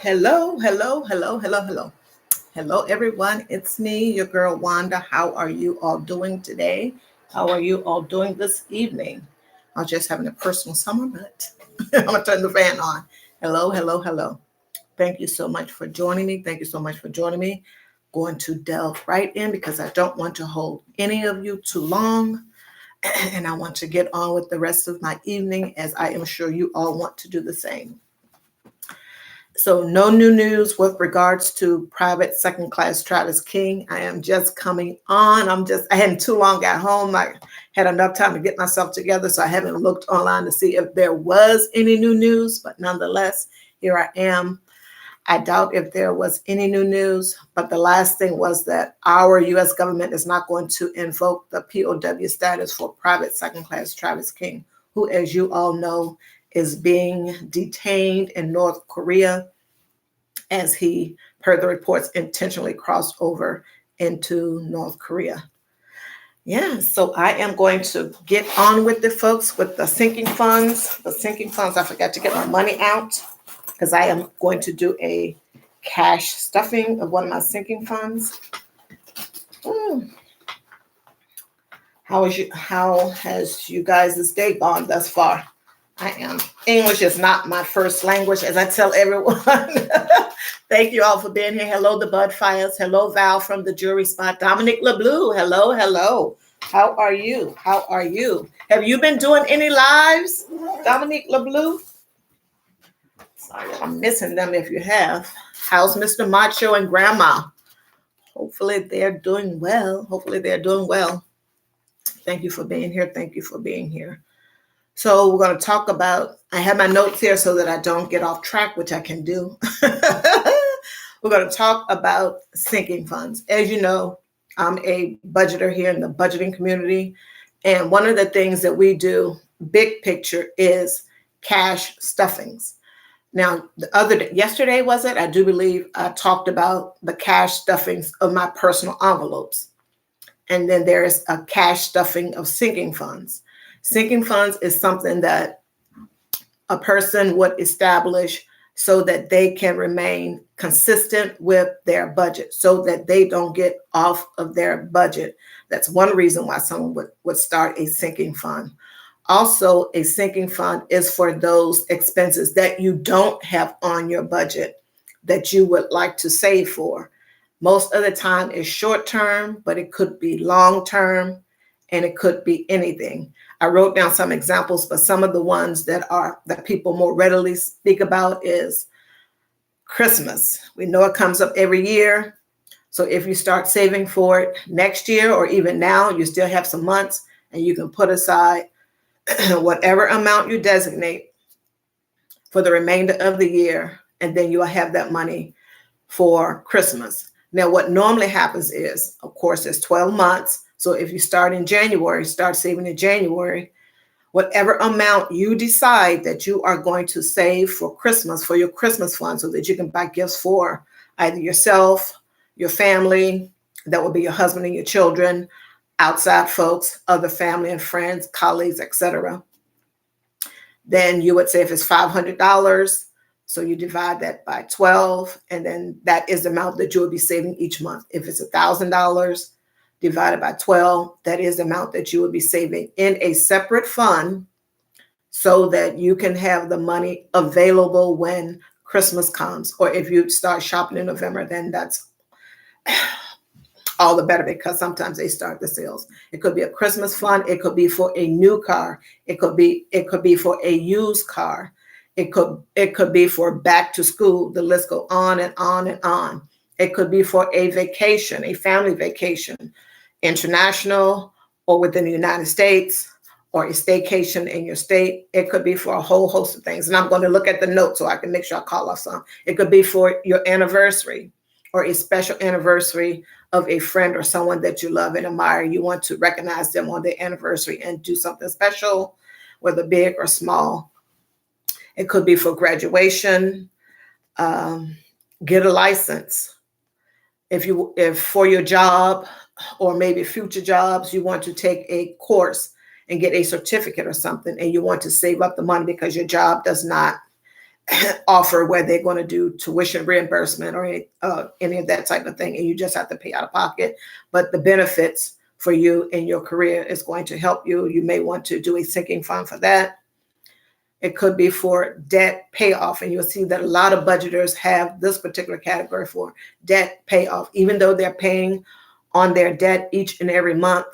Hello, hello, hello, hello, hello. Hello, everyone. It's me, your girl Wanda. How are you all doing today? How are you all doing this evening? I was just having a personal summer, but I'm going to turn the fan on. Hello, hello, hello. Thank you so much for joining me. Thank you so much for joining me. Going to delve right in because I don't want to hold any of you too long. And I want to get on with the rest of my evening, as I am sure you all want to do the same. So no new news with regards to private second class Travis King. I am just coming on. I hadn't too long got home. I had enough time to get myself together. So I haven't looked online to see if there was any new news, but nonetheless, here I am. I doubt if there was any new news, but the last thing was that our US government is not going to invoke the POW status for private second class Travis King, who, as you all know, is being detained in North Korea as he, per the reports, intentionally crossed over into North Korea. Yeah, so I am going to get on with the folks with the sinking funds. The sinking funds, I forgot to get my money out because I am going to do a cash stuffing of one of my sinking funds. How has you guys' day gone thus far? English is not my first language, as I tell everyone. Thank you all for being here. Hello, the Bud Fires. Hello, Val from the Jewelry Spot. Dominique LeBlue. Hello, hello. How are you? How are you? Have you been doing any lives, Dominique LeBlue? Sorry, I'm missing them if you have. How's Mr. Macho and Grandma? Hopefully they're doing well. Hopefully they're doing well. Thank you for being here. Thank you for being here. So we're going to talk about, I have my notes here so that I don't get off track, which I can do. We're going to talk about sinking funds. As you know, I'm a budgeter here in the budgeting community. And one of the things that we do, big picture, is cash stuffings. Now, yesterday was it? I do believe I talked about the cash stuffings of my personal envelopes. And then there is a cash stuffing of sinking funds. Sinking funds is something that a person would establish so that they can remain consistent with their budget, so that they don't get off of their budget. That's one reason why someone would start a sinking fund. Also, a sinking fund is for those expenses that you don't have on your budget that you would like to save for. Most of the time it's short term, but it could be long term, and it could be anything. I wrote down some examples, but some of the ones that people more readily speak about is Christmas. We know it comes up every year. So if you start saving for it next year, or even now, you still have some months, and you can put aside whatever amount you designate for the remainder of the year, and then you'll have that money for Christmas. Now, what normally happens is, of course, there's 12 months. So if you start in January, start saving in January, whatever amount you decide that you are going to save for Christmas, for your Christmas fund, so that you can buy gifts for either yourself, your family, that will be your husband and your children, outside folks, other family and friends, colleagues, etc. Then you would say if it's $500, so you divide that by 12, and then that is the amount that you will be saving each month. If it's $1,000 divided by 12, that is the amount that you will be saving in a separate fund, so that you can have the money available when Christmas comes. Or if you start shopping in November, then that's all the better, because sometimes they start the sales. It could be a Christmas fund. It could be for a new car. It could be for a used car. It could be for back to school. The list go on and on and on. It could be for a vacation, a family vacation, international or within the United States, or a staycation in your state. It could be for a whole host of things. And I'm going to look at the notes so I can make sure I call off some. It could be for your anniversary, or a special anniversary of a friend or someone that you love and admire. You want to recognize them on their anniversary and do something special, whether big or small. It could be for graduation, get a license. If for your job, or maybe future jobs, you want to take a course and get a certificate or something, and you want to save up the money because your job does not offer where they're going to do tuition reimbursement or any of that type of thing, and you just have to pay out of pocket. But the benefits for you in your career is going to help you. You may want to do a sinking fund for that. It could be for debt payoff, and you'll see that a lot of budgeters have this particular category for debt payoff. Even though they're paying on their debt each and every month,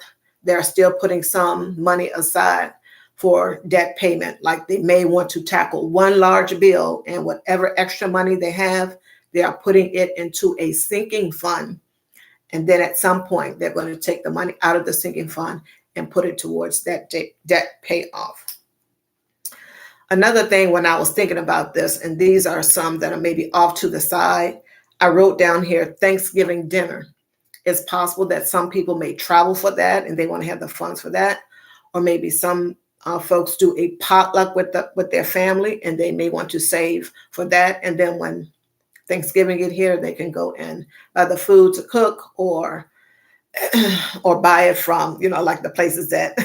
they're still putting some money aside for debt payment. Like they may want to tackle one large bill, and whatever extra money they have, they are putting it into a sinking fund. And then at some point, they're going to take the money out of the sinking fund and put it towards that debt payoff. Another thing, when I was thinking about this, and these are some that are maybe off to the side, I wrote down here Thanksgiving dinner. It's possible that some people may travel for that and they want to have the funds for that. Or maybe some folks do a potluck with their family and they may want to save for that. And then when Thanksgiving get here, they can go and buy the food to cook or buy it from, like the places that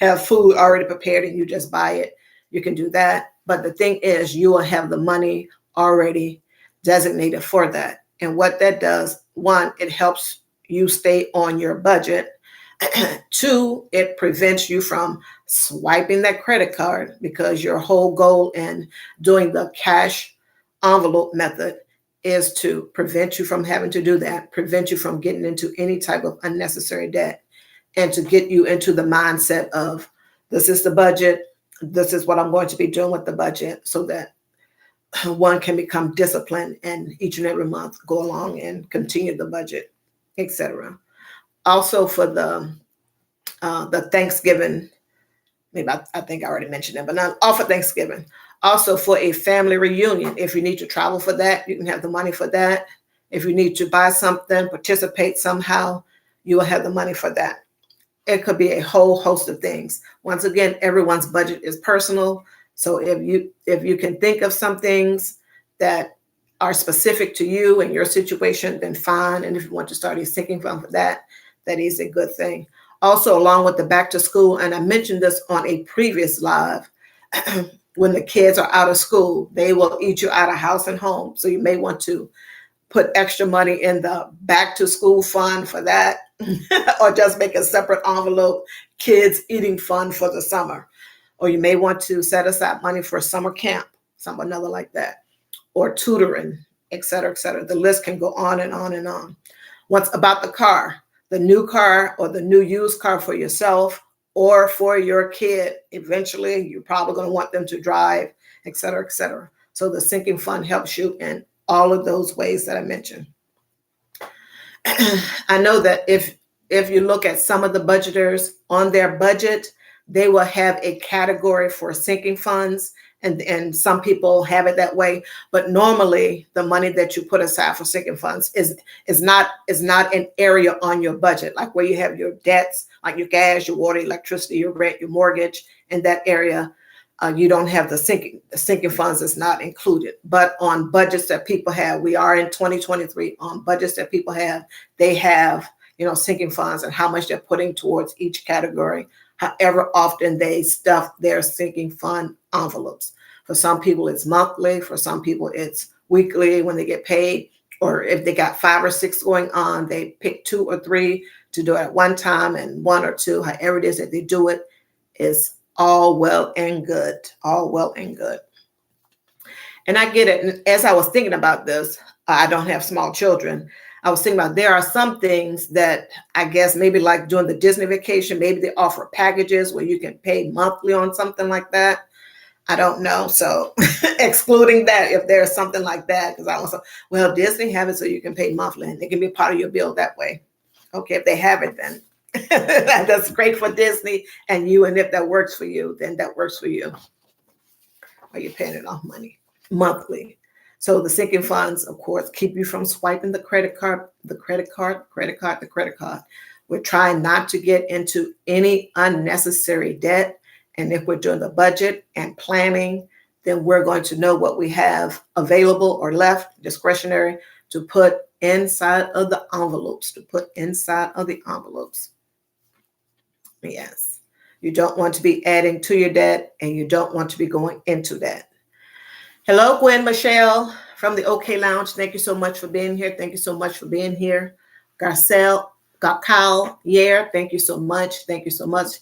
have food already prepared and you just buy it. You can do that. But the thing is, you will have the money already designated for that. And what that does, one, it helps you stay on your budget. Two, it prevents you from swiping that credit card, because your whole goal in doing the cash envelope method is to prevent you from having to do that, prevent you from getting into any type of unnecessary debt, and to get you into the mindset of, this is the budget. This is what I'm going to be doing with the budget, so that one can become disciplined and each and every month go along and continue the budget, etc. Also for the Thanksgiving, maybe I think I already mentioned that, but not all for Thanksgiving. Also for a family reunion, if you need to travel for that, you can have the money for that. If you need to buy something, participate somehow, you will have the money for that. It could be a whole host of things. Once again, everyone's budget is personal. So if you can think of some things that are specific to you and your situation, then fine. And if you want to start a sinking fund for that, that is a good thing. Also, along with the back to school, and I mentioned this on a previous live, when the kids are out of school, they will eat you out of house and home. So you may want to put extra money in the back to school fund for that, or just make a separate envelope, kids eating fund for the summer. Or you may want to set aside money for summer camp, another like that, or tutoring, et cetera, et cetera. The list can go on and on and on. Once about the car, the new car or the new used car for yourself or for your kid, eventually you're probably going to want them to drive, et cetera, et cetera. So the sinking fund helps you in all of those ways that I mentioned. I know that if you look at some of the budgeters on their budget, they will have a category for sinking funds, and some people have it that way. But normally, the money that you put aside for sinking funds is not an area on your budget, like where you have your debts, like your gas, your water, electricity, your rent, your mortgage. In that area, you don't have the sinking funds is not included. But on budgets that people have, we are in 2023, on budgets that people have, they have, sinking funds and how much they're putting towards each category, however often they stuff their sinking fund envelopes. For some people, it's monthly. For some people, it's weekly when they get paid. Or if they got 5 or 6 going on, they pick 2 or 3 to do it at one time, and 1 or 2, however it is that they do it, is all well and good. All well and good. And I get it. And as I was thinking about this, I don't have small children. I was thinking about, there are some things that I guess maybe like during the Disney vacation, maybe they offer packages where you can pay monthly on something like that. I don't know. So excluding that, if there's something like that, because I was, well, Disney have it so you can pay monthly and it can be part of your bill that way. Okay, if they have it, then that's great for Disney and you. And if that works for you, then that works for you. Or you're paying it off money monthly. So the sinking funds, of course, keep you from swiping the credit card. We're trying not to get into any unnecessary debt. And if we're doing the budget and planning, then we're going to know what we have available or left, discretionary, to put inside of the envelopes, Yes. You don't want to be adding to your debt, and you don't want to be going into debt. Hello, Gwen Michelle from the OK Lounge. Thank you so much for being here. Thank you so much for being here. Kyle Yair, thank you so much. Thank you so much.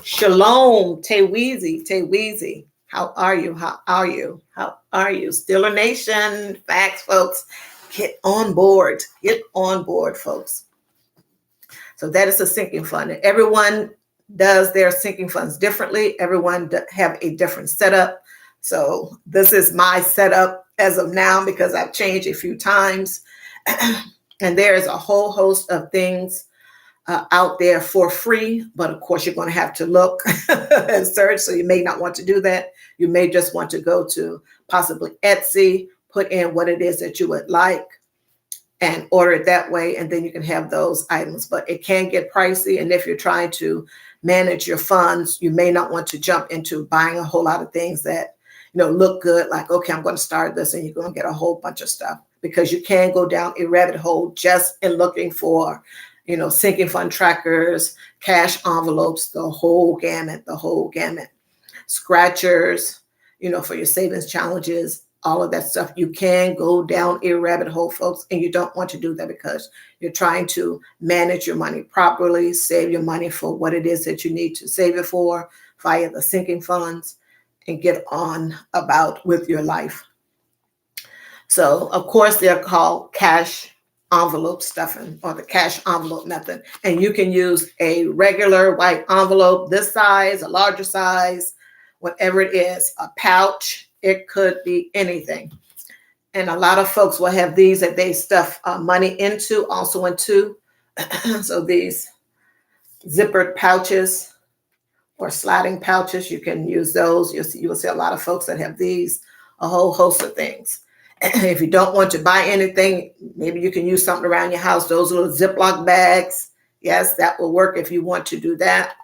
Shalom, Teweezy. How are you? How are you? How are you? Steeler Nation, facts, folks. Get on board. Get on board, folks. So that is a sinking fund. And everyone does their sinking funds differently. Everyone have a different setup. So this is my setup as of now because I've changed a few times. And there is a whole host of things out there for free. But of course, you're going to have to look and search. So you may not want to do that. You may just want to go to possibly Etsy, put in what it is that you would like, and order it that way. And then you can have those items. But it can get pricey. And if you're trying to manage your funds, you may not want to jump into buying a whole lot of things that look good, like, okay, I'm going to start this, and you're going to get a whole bunch of stuff, because you can go down a rabbit hole just in looking for, sinking fund trackers, cash envelopes, the whole gamut, scratchers, for your savings challenges, all of that stuff. You can go down a rabbit hole, folks, and you don't want to do that because you're trying to manage your money properly, save your money for what it is that you need to save it for via the sinking funds, and get on about with your life. So, of course, they're called cash envelope stuffing, or the cash envelope method. And you can use a regular white envelope, this size, a larger size, whatever it is, a pouch. It could be anything. And a lot of folks will have these that they stuff money into, also into. So these zippered pouches or sliding pouches, you can use those. You will see a lot of folks that have these, a whole host of things. If you don't want to buy anything, maybe you can use something around your house. Those little Ziploc bags, yes, that will work if you want to do that.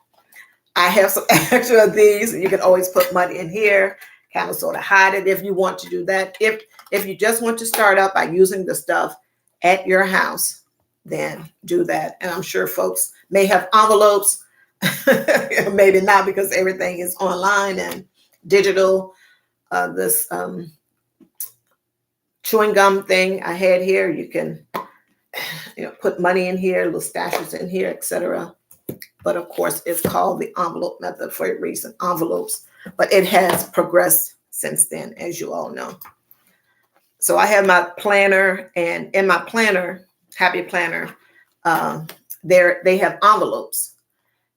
I have some extra of these, and you can always put money in here, kind of sort of hide it if you want to do that. If you just want to start out by using the stuff at your house, then do that. And I'm sure folks may have envelopes, maybe not, because everything is online and digital. This chewing gum thing I had here, you can put money in here, little stashes in here, etc. But of course, it's called the envelope method for a reason, envelopes. But it has progressed since then, as you all know. So I have my planner, and in my planner, Happy Planner, they have envelopes.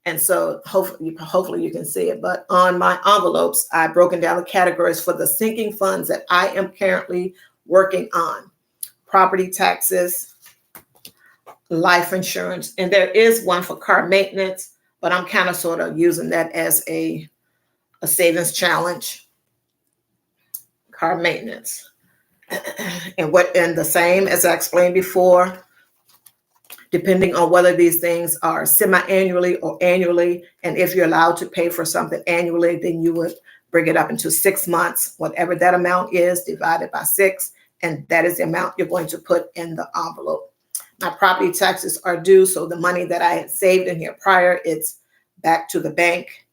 And so hopefully you can see it. But on my envelopes, I've broken down the categories for the sinking funds that I am currently working on: property taxes, life insurance, and there is one for car maintenance, but I'm kind of sort of using that as a savings challenge. Car maintenance. And the same as I explained before, depending on whether these things are semi-annually or annually. And if you're allowed to pay for something annually, then you would bring it up into 6 months, whatever that amount is, divided by 6. And that is the amount you're going to put in the envelope. My property taxes are due. So the money that I had saved in here prior, it's back to the bank.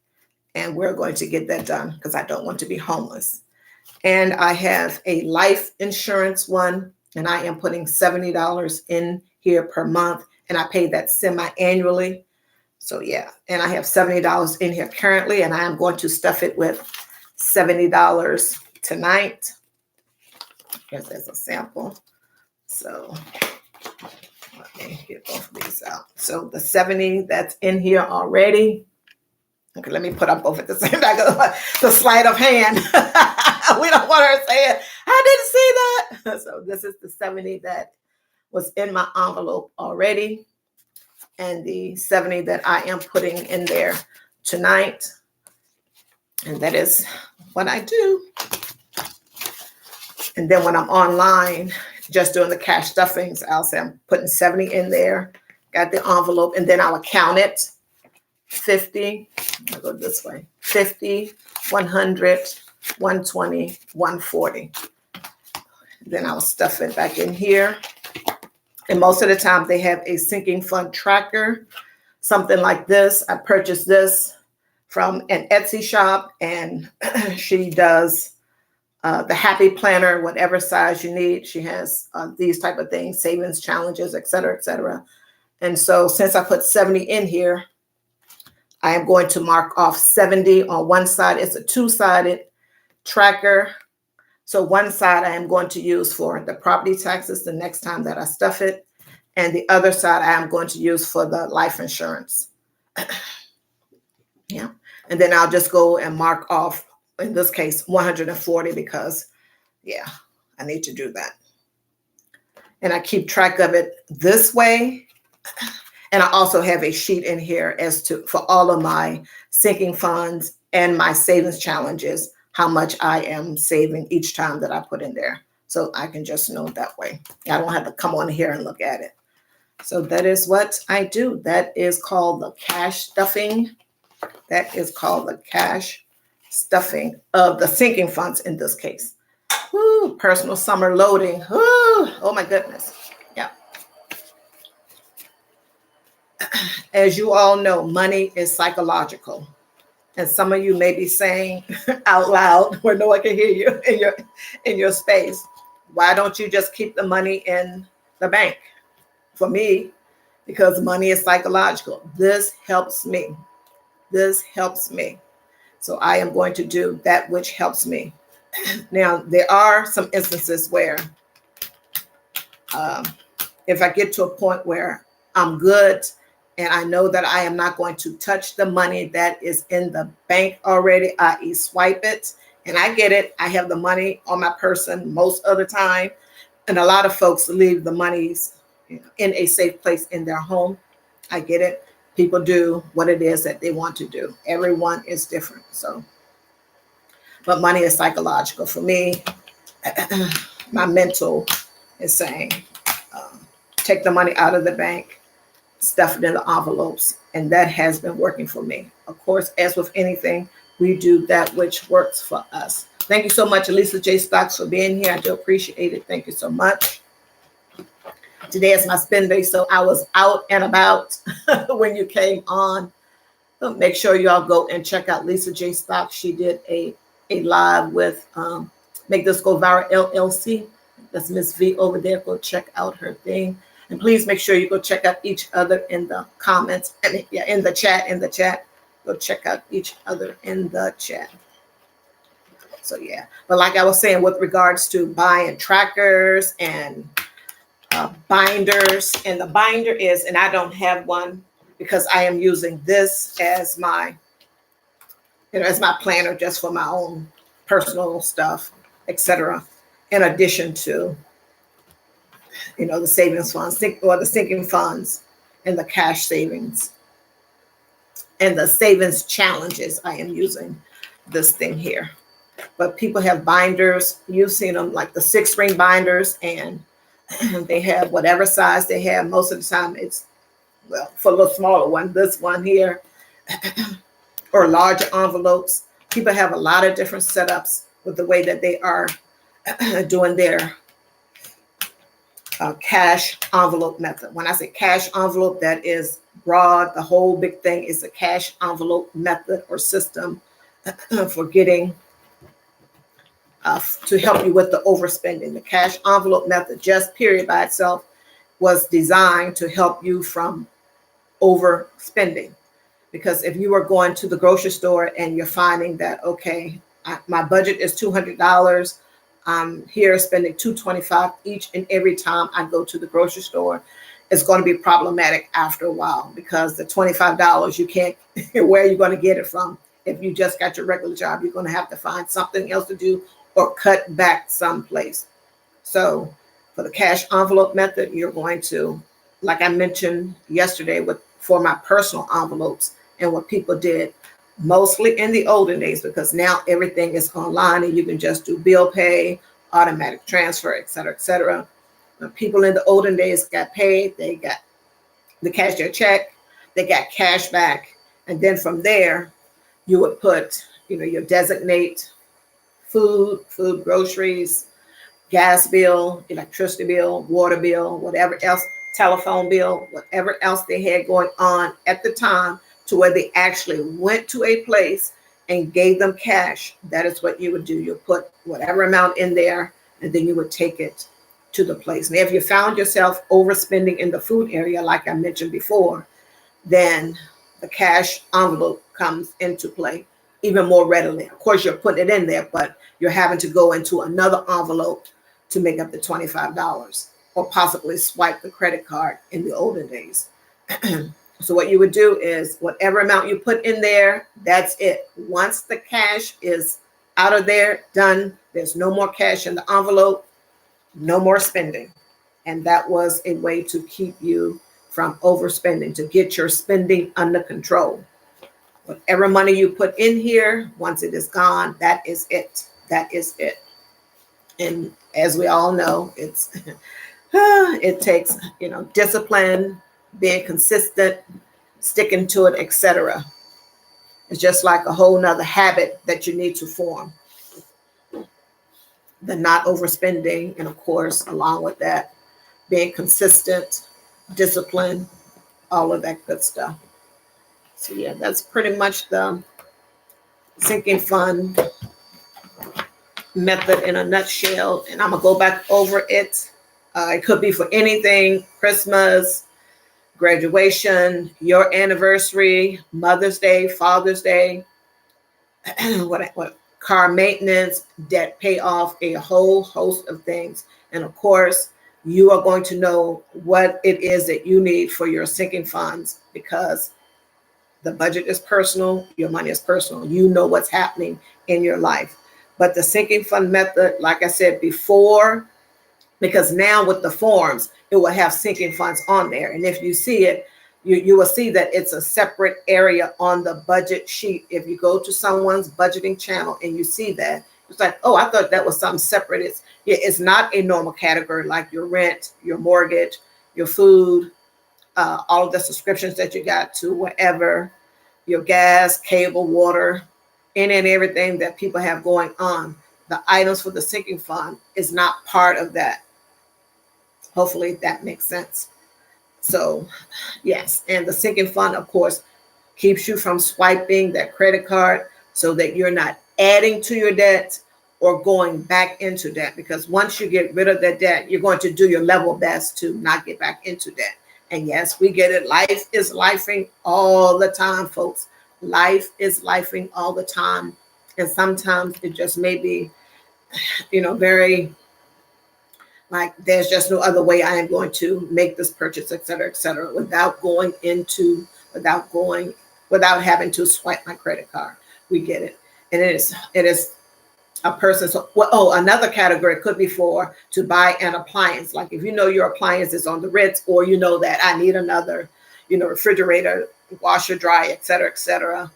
And we're going to get that done because I don't want to be homeless. And I have a life insurance one, and I am putting $70 in here per month, and I pay that semi-annually. So yeah, and I have $70 in here currently, and I am going to stuff it with $70 tonight. Here's as a sample. So let me get both of these out. So the 70 that's in here already. Okay, let me put up both at the same time. The sleight of hand. We don't want her saying, I didn't see that. So this is the 70 that was in my envelope already, and the 70 that I am putting in there tonight. And that is what I do. And then when I'm online, just doing the cash stuffings, I'll say I'm putting 70 in there, got the envelope, and then I'll count it. 50, I'll go this way, 50, 100, 120, 140. Then I'll stuff it back in here. And most of the time they have a sinking fund tracker, something like this. I purchased this from an Etsy shop, and she does the Happy Planner, whatever size you need. She has these type of things, savings challenges, et cetera, et cetera. And so since I put 70 in here, I am going to mark off 70 on one side. It's a two-sided tracker. So one side I am going to use for the property taxes the next time that I stuff it. And the other side I am going to use for the life insurance. Yeah. And then I'll just go and mark off, in this case, 140 because, yeah, I need to do that. And I keep track of it this way. And I also have a sheet in here as to, for all of my sinking funds and my savings challenges, how much I am saving each time that I put in there. So I can just know that way. I don't have to come on here and look at it. So that is what I do. That is called the cash stuffing. That is called the cash stuffing of the sinking funds in this case. Woo, personal summer loading. Woo, oh my goodness. Yeah. As you all know, money is psychological. And some of you may be saying out loud where no one can hear you in your space, why don't you just keep the money in the bank? For me, because money is psychological. This helps me. This helps me. So I am going to do that which helps me. Now, there are some instances where if I get to a point where I'm good and I know that I am not going to touch the money that is in the bank already, i.e. swipe it, and I get it. I have the money on my person most of the time. And a lot of folks leave the monies in a safe place in their home. I get it. People do what it is that they want to do. Everyone is different. So, but money is psychological. For me, my mental is saying, take the money out of the bank, stuff it in the envelopes. And that has been working for me. Of course, as with anything, we do that which works for us. Thank you so much, Elisa J. Stocks, for being here. I do appreciate it. Thank you so much. Today is my spin day, so I was out and about when you came on. So make sure y'all go and check out Lisa J. Stocks. She did a live with Make This Go Viral LLC. That's Miss V over there. Go check out her thing. And please make sure you go check out each other in the comments. I mean, yeah, in the chat. Go check out each other in the chat. So yeah, but like I was saying, with regards to buying trackers and binders, and the binder is, and I don't have one because I am using this as my, as my planner just for my own personal stuff, etc. In addition to, the savings funds or the sinking funds and the cash savings and the savings challenges, I am using this thing here. But people have binders. You've seen them, like the 6-ring binders, and they have whatever size they have. Most of the time it's, well, for the smaller one, this one here, or larger envelopes. People have a lot of different setups with the way that they are doing their cash envelope method. When I say cash envelope, that is broad. The whole big thing is the cash envelope method or system for getting to help you with the overspending. The cash envelope method, just period by itself, was designed to help you from overspending. Because if you are going to the grocery store and you're finding that, okay, my budget is $200, I'm here spending $225 each and every time I go to the grocery store, it's going to be problematic after a while, because the $25, you can't, where are you going to get it from? If you just got your regular job, you're going to have to find something else to do or cut back someplace. So for the cash envelope method, you're going to, like I mentioned yesterday, for my personal envelopes and what people did, mostly in the olden days, because now everything is online and you can just do bill pay, automatic transfer, et cetera, et cetera. People in the olden days got paid, they cashed their check, they got cash back. And then from there, you would put, your designate food, groceries, gas bill, electricity bill, water bill, whatever else, telephone bill, whatever else they had going on at the time, to where they actually went to a place and gave them cash, that is what you would do. You put whatever amount in there, and then you would take it to the place. Now, if you found yourself overspending in the food area, like I mentioned before, then the cash envelope comes into play even more readily. Of course, you're putting it in there, but you're having to go into another envelope to make up the $25, or possibly swipe the credit card in the olden days. So what you would do is whatever amount you put in there, that's it. Once the cash is out of there, done, there's no more cash in the envelope, no more spending. And that was a way to keep you from overspending, to get your spending under control. Whatever money you put in here, once it is gone, that is it. That is it. And as we all know, it takes, discipline, being consistent, sticking to it, etc. It's just like a whole nother habit that you need to form. The not overspending, and of course, along with that, being consistent, discipline, all of that good stuff. So yeah, that's pretty much the sinking fund method in a nutshell. And I'm gonna go back over it. It could be for anything: Christmas, graduation, your anniversary, Mother's Day, Father's Day, what car maintenance, debt payoff, a whole host of things. And of course, you are going to know what it is that you need for your sinking funds, because the budget is personal, your money is personal. You know what's happening in your life. But the sinking fund method, like I said before, because now with the forms, it will have sinking funds on there. And if you see it, you will see that it's a separate area on the budget sheet. If you go to someone's budgeting channel and you see that, it's like, oh, I thought that was something separate. It's not a normal category like your rent, your mortgage, your food, all of the subscriptions that you got to whatever, your gas, cable, water, any and everything that people have going on. The items for the sinking fund is not part of that. Hopefully that makes sense. So yes, and the sinking fund, of course, keeps you from swiping that credit card so that you're not adding to your debt or going back into debt. Because once you get rid of that debt, you're going to do your level best to not get back into debt. And yes, we get it. Life is lifing all the time, folks. Life is lifing all the time. And sometimes it just may be, very like there's just no other way I am going to make this purchase, et cetera, without having to swipe my credit card. We get it. And it is a person. So, another category could be to buy an appliance. Like if you know your appliance is on the Ritz, or you know that I need another, refrigerator, washer, dryer, et cetera,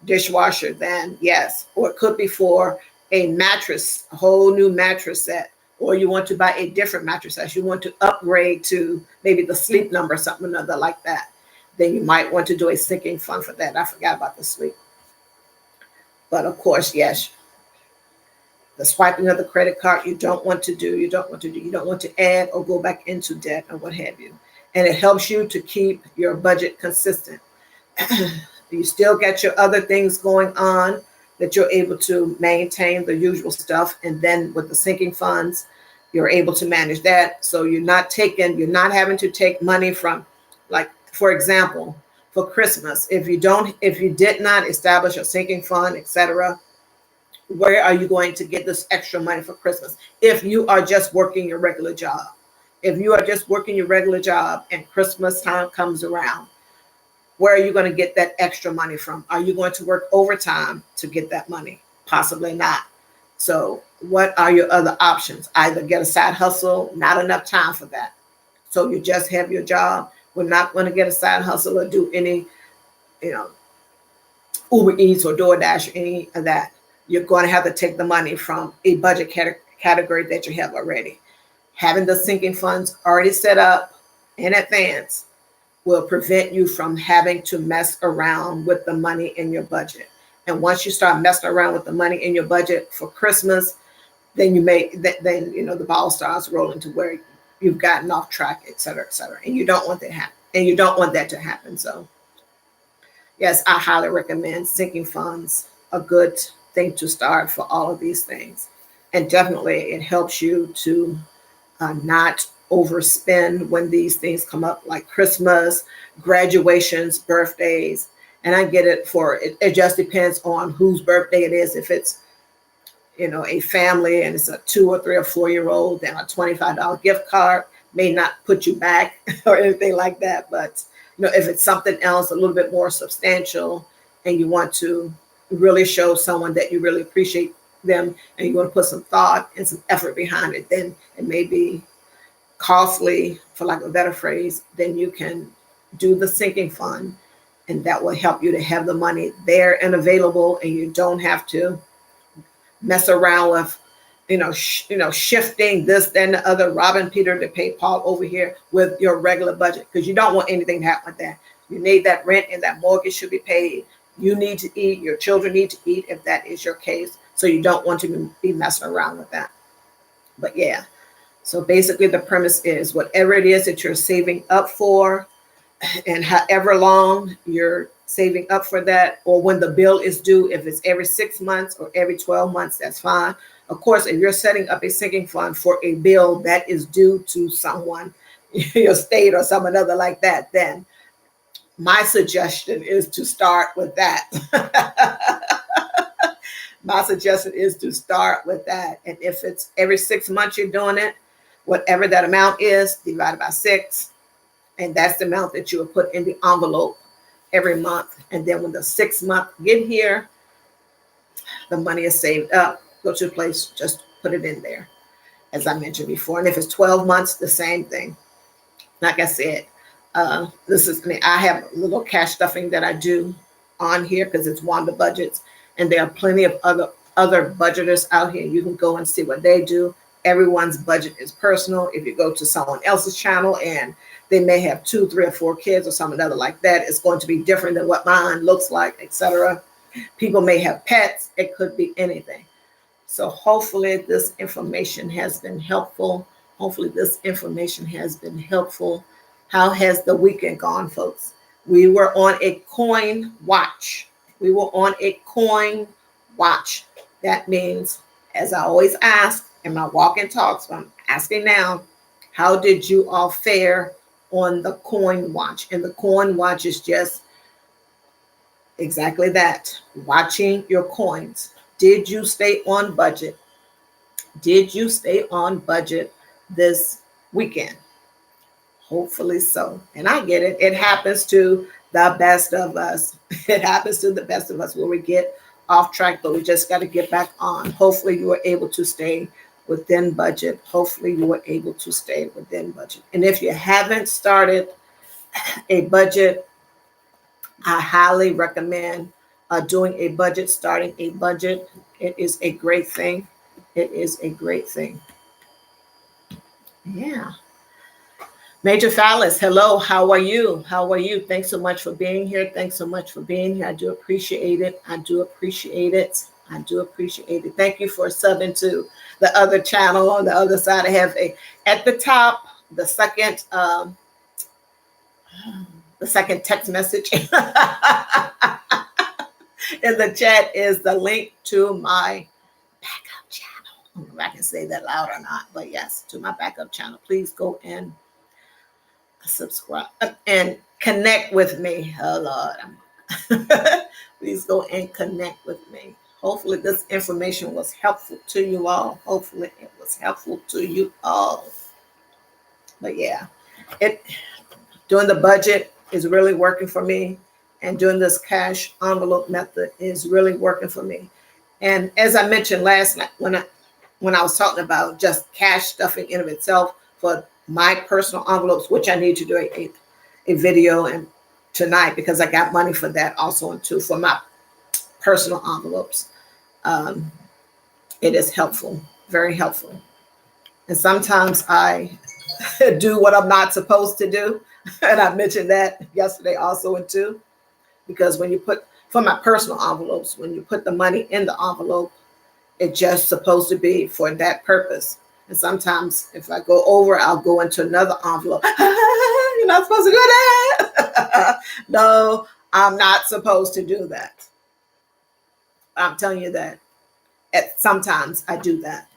dishwasher, then yes. Or it could be for a mattress, a whole new mattress set. Or you want to buy a different mattress as you want to upgrade to maybe the Sleep Number or something another like that. Then you might want to do a sinking fund for that. I forgot about the sleep. But of course, yes, the swiping of the credit card, you don't want to do. You don't want to add or go back into debt or what have you. And it helps you to keep your budget consistent. You still get your other things going on that you're able to maintain the usual stuff. And then with the sinking funds, you're able to manage that. So you're not having to take money from, like, for example, for Christmas, if you did not establish a sinking fund, etc., where are you going to get this extra money for Christmas? If you are just working your regular job, and Christmas time comes around, where are you going to get that extra money from? Are you going to work overtime to get that money? Possibly not. So what are your other options? Either get a side hustle, not enough time for that. So you just have your job. We're not going to get a side hustle or do any, Uber Eats or DoorDash or any of that. You're going to have to take the money from a budget category that you have already. Having the sinking funds already set up in advance will prevent you from having to mess around with the money in your budget. And once you start messing around with the money in your budget for Christmas, then the ball starts rolling to where you've gotten off track, et cetera, and you don't want that to happen. So yes, I highly recommend sinking funds a good thing to start for all of these things. And definitely it helps you to not overspend when these things come up, like Christmas, graduations, birthdays. And I get it it just depends on whose birthday it is. If it's, a family and it's a 2 or 3 or 4-year-old, then a $25 gift card may not put you back or anything like that. But, if it's something else a little bit more substantial and you want to really show someone that you really appreciate them and you want to put some thought and some effort behind it, then it may be costly, for lack of a better phrase. Then you can do the sinking fund, and that will help you to have the money there and available, and you don't have to mess around with, shifting this, then the other, robbing Peter to pay Paul over here with your regular budget, because you don't want anything to happen with that. You need that rent and that mortgage should be paid. You need to eat. Your children need to eat if that is your case. So you don't want to be messing around with that. But yeah, so basically the premise is whatever it is that you're saving up for, and however long you're saving up for that, or when the bill is due, if it's every 6 months or every 12 months, that's fine. Of course, if you're setting up a sinking fund for a bill that is due to someone, your state or someone other like that, then my suggestion is to start with that. My suggestion is to start with that. And if it's every 6 months you're doing it, whatever that amount is, divided by 6, and that's the amount that you will put in the envelope every month. And then when the 6th month get here, the money is saved up. Go to a place, just put it in there, as I mentioned before. And if it's 12 months, the same thing. Like I said, I have a little cash stuffing that I do on here because it's one of the budgets. And there are plenty of other budgeters out here. You can go and see what they do. Everyone's budget is personal. If you go to someone else's channel and they may have 2, 3, or 4 kids or something other like that, it's going to be different than what mine looks like, etc. People may have pets. It could be anything. So hopefully this information has been helpful. How has the weekend gone, folks? We were on a coin watch. That means, as I always ask in my walk and talks, but I'm asking now, how did you all fare on the coin watch? And the coin watch is just exactly that, watching your coins. Did you stay on budget? Did you stay on budget this weekend? Hopefully so. And I get it. It happens to the best of us. Where we get off track, but we just got to get back on. Hopefully you were able to stay within budget. And if you haven't started a budget, I highly recommend doing a budget, starting a budget. It is a great thing. Yeah. Major Fallis, hello. How are you? Thanks so much for being here. I do appreciate it. Thank you for subbing to the other channel on the other side. I have at the top, the second text message in the chat is the link to my backup channel. I don't know if I can say that loud or not, but yes, to my backup channel. Please go and subscribe and connect with me. Oh Lord, please go and connect with me. Hopefully this information was helpful to you all. But yeah, doing the budget is really working for me, and doing this cash envelope method is really working for me. And as I mentioned last night, when I was talking about just cash stuffing in of itself for my personal envelopes, which I need to do a video and tonight, because I got money for that also, and too for my personal envelopes. It is helpful, very helpful. And sometimes I do what I'm not supposed to do. And I mentioned that yesterday also, and too, because when you for my personal envelopes, when you put the money in the envelope, it's just supposed to be for that purpose. And sometimes if I go over, I'll go into another envelope. You're not supposed to do that. No, I'm not supposed to do that. I'm telling you that sometimes I do that,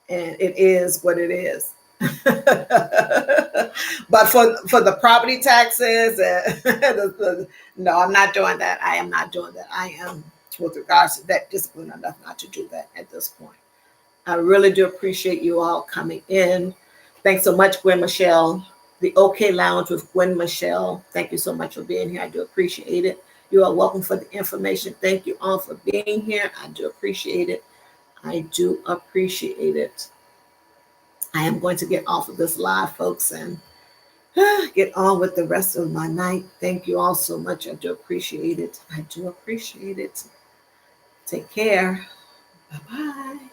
and it is what it is. But for the property taxes, no, I'm not doing that. I am not doing that. I am, with regards to that, discipline enough not to do that at this point. I really do appreciate you all coming in. Thanks so much, Gwen Michelle. The OK Lounge with Gwen Michelle. Thank you so much for being here. I do appreciate it. You are welcome for the information. Thank you all for being here. I do appreciate it. I do appreciate it. I am going to get off of this live, folks, and get on with the rest of my night. Thank you all so much. I do appreciate it. I do appreciate it. Take care. Bye-bye.